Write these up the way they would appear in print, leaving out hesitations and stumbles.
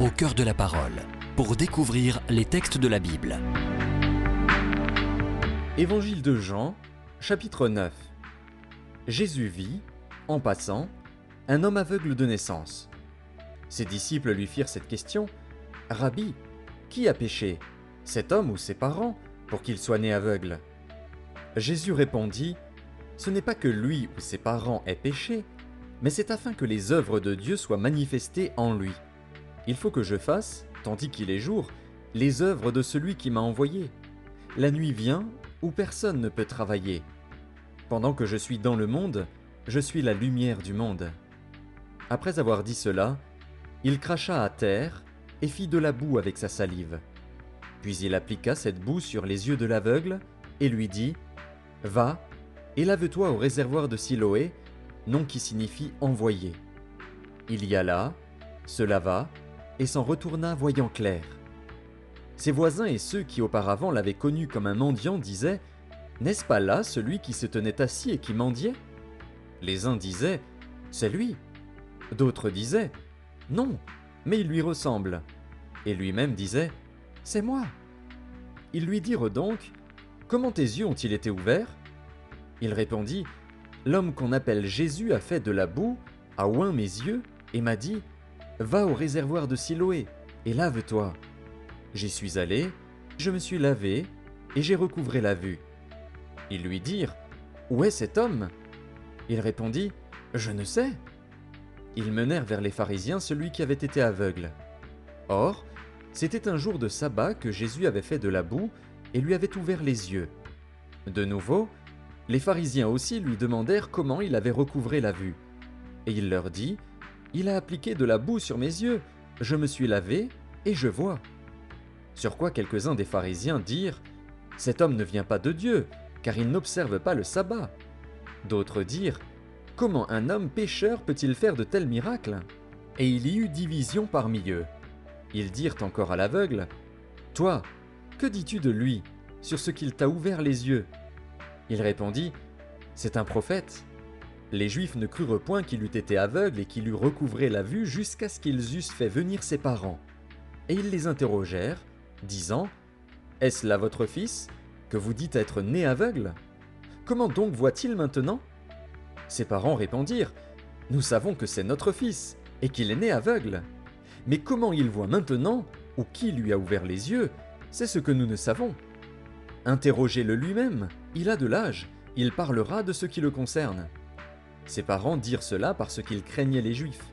au cœur de la parole, pour découvrir les textes de la Bible. Évangile de Jean, chapitre 9. Jésus vit, en passant, un homme aveugle de naissance. Ses disciples lui firent cette question: « Rabbi, qui a péché, cet homme ou ses parents, pour qu'il soit né aveugle ?» Jésus répondit: « Ce n'est pas que lui ou ses parents aient péché, mais c'est afin que les œuvres de Dieu soient manifestées en lui. Il faut que je fasse, tandis qu'il est jour, les œuvres de celui qui m'a envoyé. La nuit vient où personne ne peut travailler. Pendant que je suis dans le monde, je suis la lumière du monde. » Après avoir dit cela, il cracha à terre et fit de la boue avec sa salive. Puis il appliqua cette boue sur les yeux de l'aveugle et lui dit: « Va et lave-toi au réservoir de Siloé, nom qui signifie envoyé. » Il y alla, se lava et s'en retourna voyant clair. Ses voisins et ceux qui auparavant l'avaient connu comme un mendiant disaient: « N'est-ce pas là celui qui se tenait assis et qui mendiait ?» Les uns disaient: « C'est lui. » D'autres disaient: « Non, mais il lui ressemble. » Et lui-même disait: « C'est moi. » Ils lui dirent donc: « Comment tes yeux ont-ils été ouverts ?» Il répondit: « L'homme qu'on appelle Jésus a fait de la boue, a oint mes yeux et m'a dit: « Va au réservoir de Siloé et lave-toi. » J'y suis allé, je me suis lavé et j'ai recouvré la vue. Ils lui dirent: « Où est cet homme ?» Il répondit: « Je ne sais. » Ils menèrent vers les pharisiens celui qui avait été aveugle. Or, c'était un jour de sabbat que Jésus avait fait de la boue et lui avait ouvert les yeux. De nouveau, les pharisiens aussi lui demandèrent comment il avait recouvré la vue. Et il leur dit: « Il a appliqué de la boue sur mes yeux, je me suis lavé et je vois. » Sur quoi quelques-uns des pharisiens dirent: « Cet homme ne vient pas de Dieu, car il n'observe pas le sabbat. » D'autres dirent: « Comment un homme pécheur peut-il faire de tels miracles ?» Et il y eut division parmi eux. Ils dirent encore à l'aveugle: « Toi, que dis-tu de lui, sur ce qu'il t'a ouvert les yeux ?» Il répondit: « C'est un prophète. » Les Juifs ne crurent point qu'il eût été aveugle et qu'il eût recouvré la vue jusqu'à ce qu'ils eussent fait venir ses parents. Et ils les interrogèrent, disant: « Est-ce là votre fils, que vous dites être né aveugle? Comment donc voit-il maintenant ?» Ses parents répondirent: « Nous savons que c'est notre fils, et qu'il est né aveugle. Mais comment il voit maintenant, ou qui lui a ouvert les yeux, c'est ce que nous ne savons. Interrogez-le lui-même, il a de l'âge, il parlera de ce qui le concerne. » Ses parents dirent cela parce qu'ils craignaient les Juifs,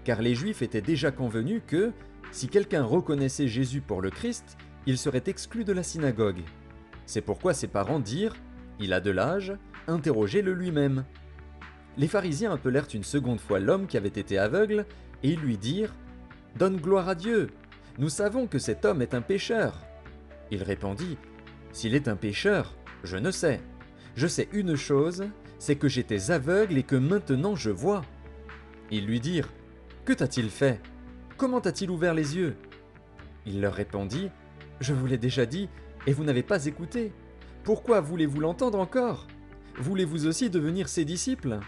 car les Juifs étaient déjà convenus que, si quelqu'un reconnaissait Jésus pour le Christ, il serait exclu de la synagogue. C'est pourquoi ses parents dirent: « Il a de l'âge, interrogez-le lui-même. » Les pharisiens appelèrent une seconde fois l'homme qui avait été aveugle, et ils lui dirent: « Donne gloire à Dieu, nous savons que cet homme est un pécheur. » Il répondit: « S'il est un pécheur, je ne sais. Je sais une chose, c'est que j'étais aveugle et que maintenant je vois. » Ils lui dirent: « Que t'a-t-il fait? Comment t'a-t-il ouvert les yeux ?» Il leur répondit: « Je vous l'ai déjà dit, et vous n'avez pas écouté. Pourquoi voulez-vous l'entendre encore? Voulez-vous aussi devenir ses disciples ?»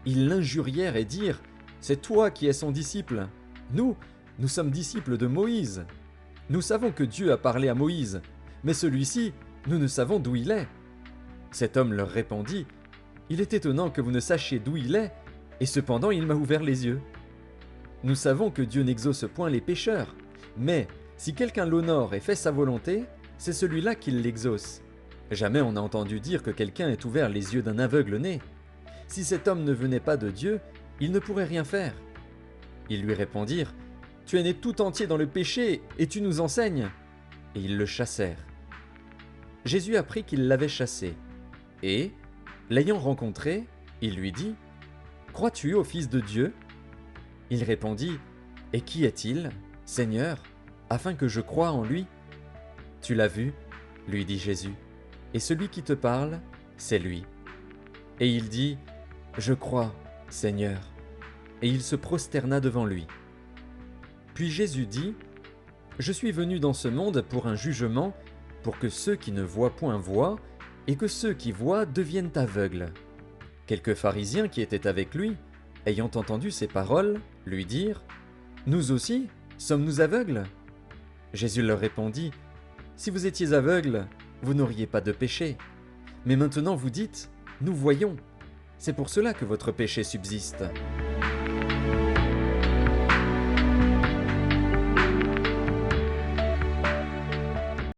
Ils l'injurièrent et dirent: « C'est toi qui es son disciple. Nous sommes disciples de Moïse. Nous savons que Dieu a parlé à Moïse, mais celui-ci, nous ne savons d'où il est. » Cet homme leur répondit: « Il est étonnant que vous ne sachiez d'où il est, et cependant il m'a ouvert les yeux. Nous savons que Dieu n'exauce point les pécheurs, mais si quelqu'un l'honore et fait sa volonté, c'est celui-là qui l'exauce. Jamais on n'a entendu dire que quelqu'un ait ouvert les yeux d'un aveugle né. Si cet homme ne venait pas de Dieu, il ne pourrait rien faire. » Ils lui répondirent: « Tu es né tout entier dans le péché, et tu nous enseignes. » Et ils le chassèrent. Jésus apprit qu'ils l'avaient chassé, et, l'ayant rencontré, il lui dit: « Crois-tu au Fils de Dieu ?» Il répondit: « Et qui est-il, Seigneur, afin que je croie en lui ?» « Tu l'as vu, lui dit Jésus, et celui qui te parle, c'est lui. » Et il dit: « Je crois, Seigneur. » Et il se prosterna devant lui. Puis Jésus dit: « Je suis venu dans ce monde pour un jugement, pour que ceux qui ne voient point voient, et que ceux qui voient deviennent aveugles. » Quelques pharisiens qui étaient avec lui, ayant entendu ces paroles, lui dirent: « Nous aussi, Sommes-nous aveugles ? Jésus leur répondit, Si vous étiez aveugles, vous n'auriez pas de péché. Mais maintenant vous dites, Nous voyons. C'est pour cela que votre péché subsiste.